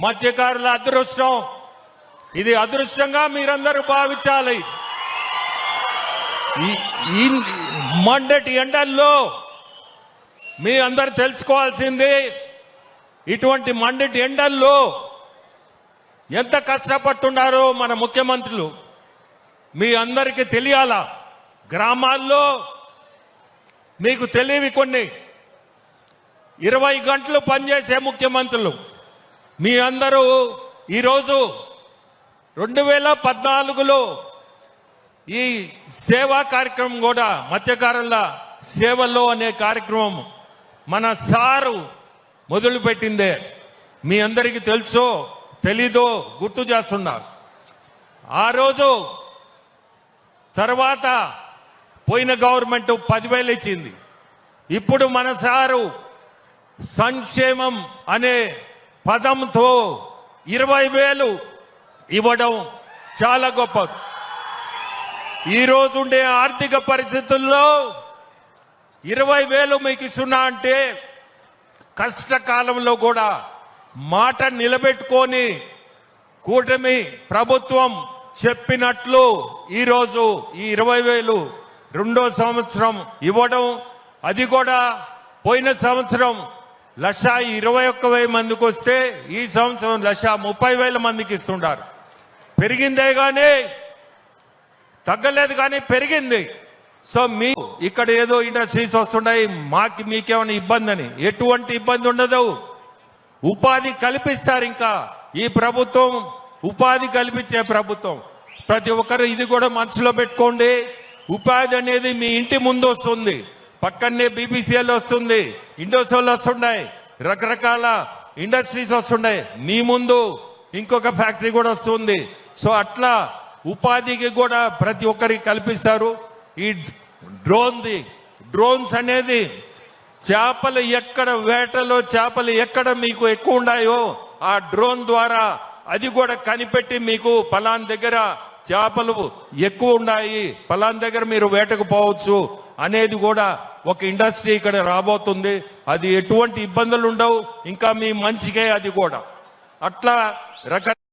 మత్స్యకారుల అదృష్టం. ఇది అదృష్టంగా మీరందరూ భావించాలి. ఈ మండటి ఎండల్లో మీ అందరు తెలుసుకోవాల్సింది, ఇటువంటి మండటి ఎండల్లో ఎంత కష్టపడుతున్నారో మన ముఖ్యమంత్రులు మీ అందరికీ తెలియాలా. గ్రామాల్లో మీకు తెలియవి కొన్ని 20 గంటలు పనిచేసే ముఖ్యమంత్రులు మీ అందరూ ఈరోజు 2014లో ఈ సేవా కార్యక్రమం కూడా మత్స్యకారుల సేవలో అనే కార్యక్రమం మన సారు మొదలుపెట్టిందే. మీ అందరికీ తెలుసో తెలీదో గుర్తు చేస్తున్నారు. ఆ రోజు తర్వాత పోయిన గవర్నమెంట్ 10,000 ఇచ్చింది. ఇప్పుడు మన సారు సంక్షేమం అనే పదంతో 20,000 ఇవ్వడం చాలా గొప్పది. ఈరోజు ఉండే ఆర్థిక పరిస్థితుల్లో 20,000 మీకు ఇస్తున్నా అంటే కష్టకాలంలో కూడా మాట నిలబెట్టుకొని కూటమి ప్రభుత్వం చెప్పినట్లు ఈరోజు ఈ 20,000 రెండో సంవత్సరం ఇవ్వడం, అది కూడా పోయిన సంవత్సరం 1,21,000 మందికి వస్తే ఈ సంవత్సరం 1,30,000 మందికి ఇస్తున్నారు. పెరిగిందే కానీ తగ్గలేదు, కానీ పెరిగింది. సో మీ ఇక్కడ ఏదో ఇండస్ట్రీస్ వస్తున్నాయి, మీకేమైనా ఇబ్బంది అని, ఎటువంటి ఇబ్బంది ఉండదు. ఉపాధి కల్పిస్తారు. ఇంకా ఈ ప్రభుత్వం ఉపాధి కల్పించే ప్రభుత్వం. ప్రతి ఒక్కరు ఇది కూడా మనసులో పెట్టుకోండి. ఉపాధి అనేది మీ ఇంటి ముందు వస్తుంది, పక్కనే బీబీసీఎల్ వస్తుంది, ఇండోసోల్ వస్తున్నాయి, రకరకాల ఇండస్ట్రీస్ వస్తున్నాయి, మీ ముందు ఇంకొక ఫ్యాక్టరీ కూడా వస్తుంది. సో అట్లా ఉపాధికి కూడా ప్రతి ఒక్కరికి కల్పిస్తారు. ఈ డ్రోన్స్ అనేది చేపలు ఎక్కడ వేటలో చేపలు ఎక్కడ మీకు ఎక్కువ ఉన్నాయో ఆ డ్రోన్ ద్వారా అది కూడా కనిపెట్టి మీకు పలాన్ దగ్గర చేపలు ఎక్కువ ఉన్నాయి, పలాన్ దగ్గర మీరు వేటకు పోవచ్చు అనేది కూడా ఒక ఇండస్ట్రీ ఇక్కడ రాబోతుంది. అది ఎటువంటి ఇబ్బందులు ఉండవు, ఇంకా మీ మంచికే అది కూడా. అట్లా రకరకాల